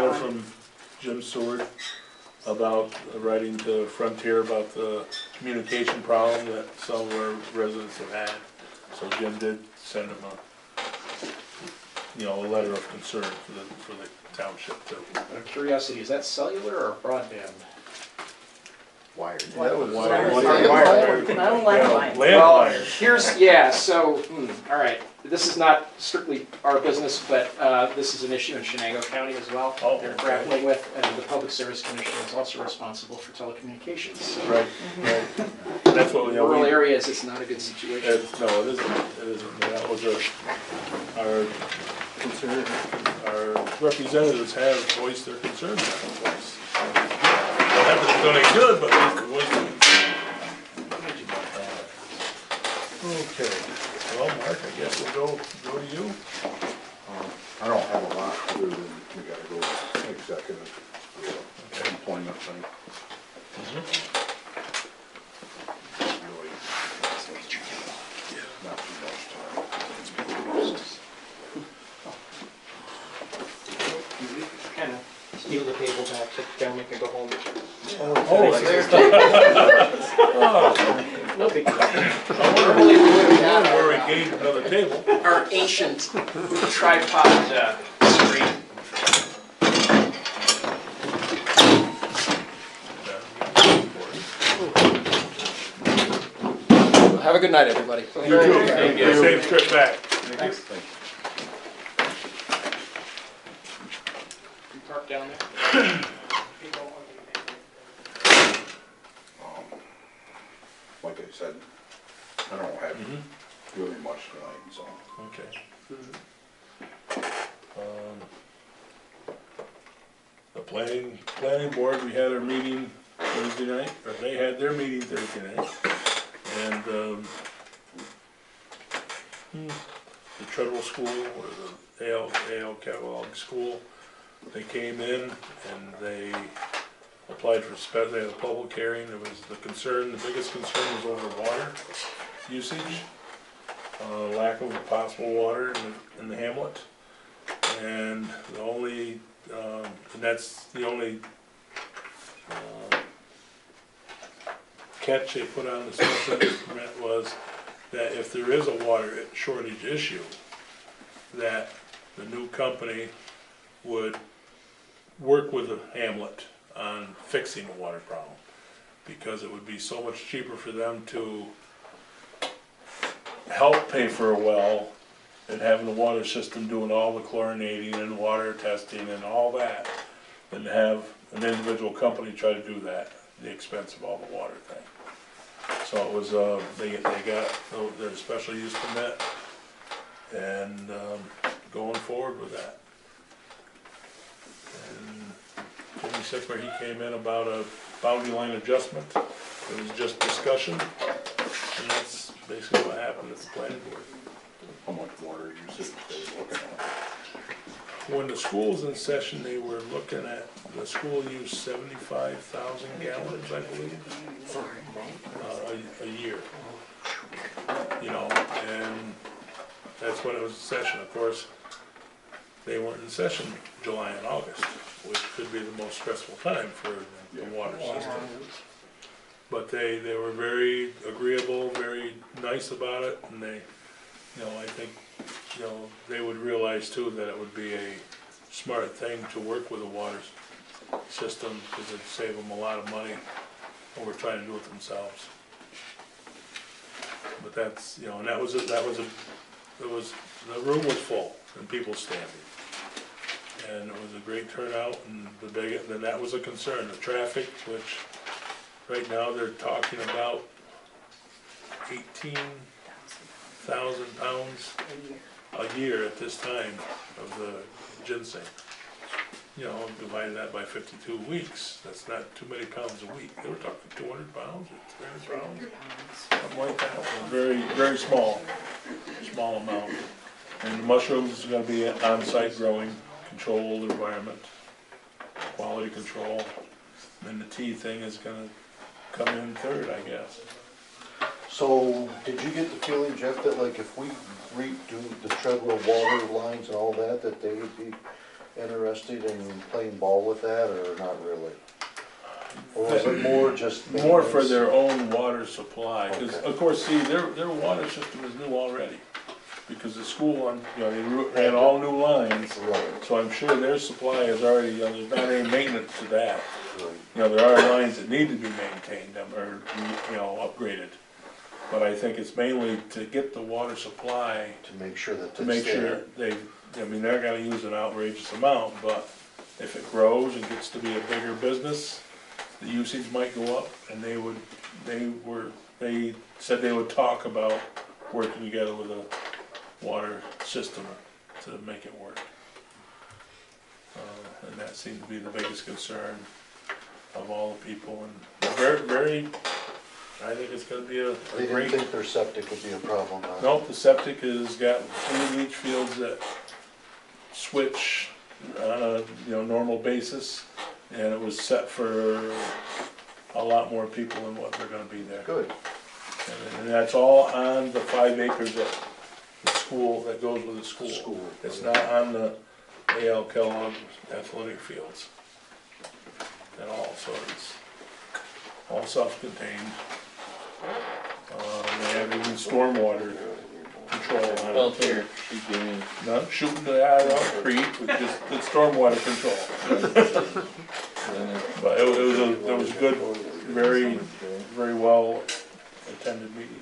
letter from Jim Seward about writing to Frontier about the communication problem that some of our residents have had. So Jim did send him a letter of concern for the township too. Out of curiosity, is that cellular or broadband? Wired. That was Wired. landline. Well, all right. This is not strictly our business, but this is an issue in Shenango County as well. Oh, They're okay. grappling with, and the Public Service Commission is also responsible for telecommunications. So Right, right. That's what in we, rural areas, it's not a good situation. no, it isn't, it isn't. That was our concern, our representatives have voiced their concerns on the place. They haven't done any good, but they voiced their concern. Okay, well, Mark, I guess we'll go to you. I don't have a lot other than we gotta go executive, employment thing. Really, not too much time. Kind of. Steal the table back so the gentleman can go home. No big deal. Normally we would have had where we gained another table. Our ancient tripod screen. Have a good night, everybody. You too. Thank you. Safe trip back. Thanks. You park down there? Like I said, I don't have really much tonight, so. Okay. The planning board, we had our meeting Thursday night, or they had their meeting Thursday night. And, the Treadwell School, or the A.L. Catalog School, they came in and they applied for, they had a public hearing. There was the biggest concern was over water usage, lack of possible water in the hamlet. And the only, and that's the only catch they put on the special permit was that if there is a water shortage issue, that the new company would work with the hamlet on fixing the water problem, because it would be so much cheaper for them to help pay for a well and having the water system doing all the chlorinating and water testing and all that, than to have an individual company try to do that at the expense of all the water thing. So it was, they got their special use permit and going forward with that. And Jimmy Sickler, he came in about a boundary line adjustment. It was just discussion, and that's basically what happened at the planning board. How much water usage they looking at? When the school's in session, they were looking at, the school used 75,000 gallons, I believe, a year. You know, and that's when it was in session. Of course, they weren't in session July and August, which could be the most stressful time for the water system. But they were very agreeable, very nice about it, and they, you know, I think, you know, they would realize too that it would be a smart thing to work with a water system, because it'd save them a lot of money over trying to do it themselves. But that's, you know, and the room was full and people standing. And it was a great turnout, and then that was a concern, the traffic, which right now they're talking about 18,000 pounds a year at this time of the ginseng. You know, divided that by 52 weeks, that's not too many pounds a week. They were talking 200 pounds or 300 pounds, something like that. Very, very small amount. And the mushrooms are gonna be on-site growing, controlled environment, quality control. And the tea thing is gonna come in third, I guess. So, did you get the feeling, Jeff, that like if we redo the Treadwell water lines and all that, that they would be interested in playing ball with that, or not really? Or is it more just More for maintenance? their own water supply, because Okay. of course, see, their water system is new already. Because the school, they ran all new lines, Right, so I'm sure their supply is already, there's not any maintenance to that. right. There are lines that need to be maintained, or, upgraded. But I think it's mainly to get the water supply, To make sure that to it's make sure there. they're gonna use an outrageous amount, but if it grows and gets to be a bigger business, the usage might go up, and they said they would talk about working together with a water system to make it work. And that seemed to be the biggest concern of all the people, and I think it's gonna be a They didn't great. think their septic would be a problem, huh? Nope, the septic has got 3 leach fields that switch on a, normal basis, and it was set for a lot more people than what they're gonna be there. Good. And that's all on the 5 acres that the school, that goes with the school. School. It's not on the A.L. Kellogg athletic fields at all, so it's all self-contained. They have even stormwater control on Well, it. here, she gave me, Not shooting the eye out the creek, with just the stormwater control. But it was a good, very, very well attended meeting.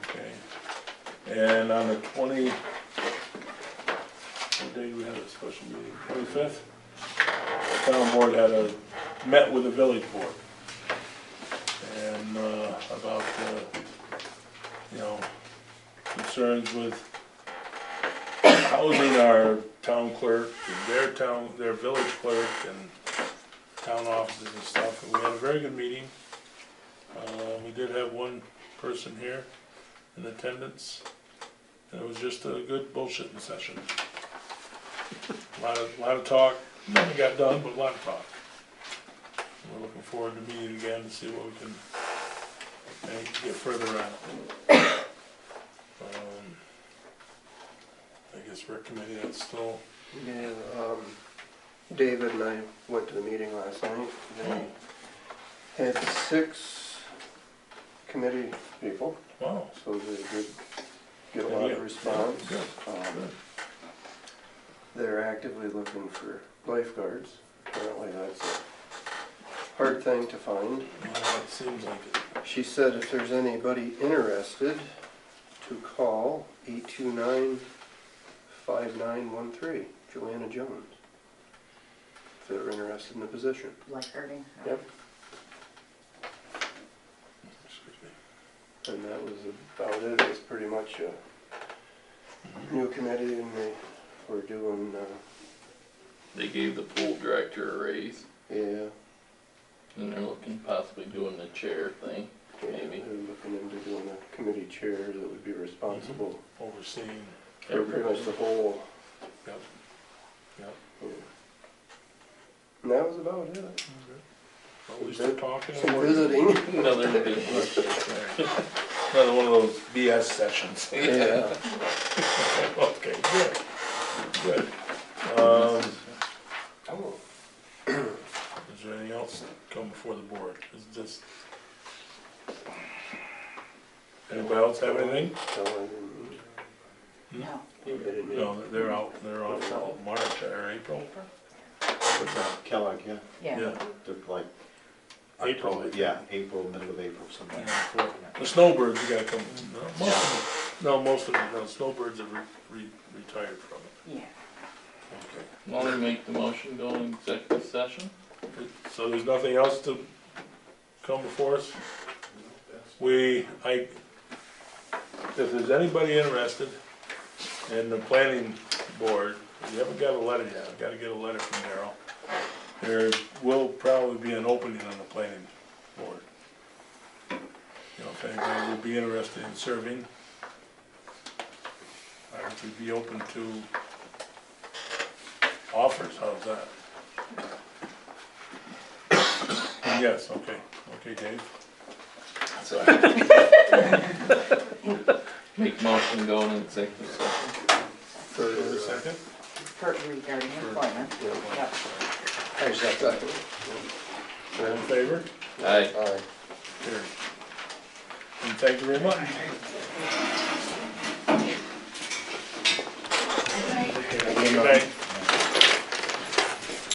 Okay. And on the what day do we have a special meeting? 25th? The town board met with the village board. And, about, concerns with housing our town clerk, and their village clerk, and town offices and stuff. And we had a very good meeting. We did have one person here in attendance, and it was just a good bullshitting session. A lot of talk, nothing got done, but a lot of talk. We're looking forward to meeting again to see what we can get further on. I guess rec committee, that's still, Yeah, David and I went to the meeting last night. They had 6 committee people, wow. so they did get a lot of response. Good, Um, good. They're actively looking for lifeguards. Apparently that's a hard thing to find. It seems like it. She said if there's anybody interested, to call 829-5913, Joanna Jones, if they're interested in the position. Lifeguarding? Yep. Excuse me. And that was about it. It was pretty much a new committee, and they were doing, they gave the pool director a raise, yeah. and they're looking possibly doing the chair thing, maybe. They're looking into doing a committee chair that would be responsible Overseeing. for pretty much the whole. Yep. Yep. Yeah. And that was about it. Well, at least they're talking. Some visiting. Another big Another one of those BS sessions. Yeah. Okay, good, good. Is there anything else come before the board? Is this? Anybody else have anything? So I didn't- No. they didn't- No, they're off till March or April. What's that? Kellogg, yeah. Yeah. They're like April. October, yeah, April, middle of April, something. Yeah, the snowbirds, you gotta come, most of them, no, snowbirds have retired from it. Yeah. Okay. Want to make the motion go in executive session? So there's nothing else to come before us? If there's anybody interested in the planning board, you haven't got a letter yet, I've gotta get a letter from Darryl. There will probably be an opening on the planning board. If anybody would be interested in serving, I would be open to offers, how's that? Yes, okay, Dave. Make motion go in executive session. For second? regarding employment. Yep. I second. All in favor? Aye. Aye. Carried. And thank you very much. Good night.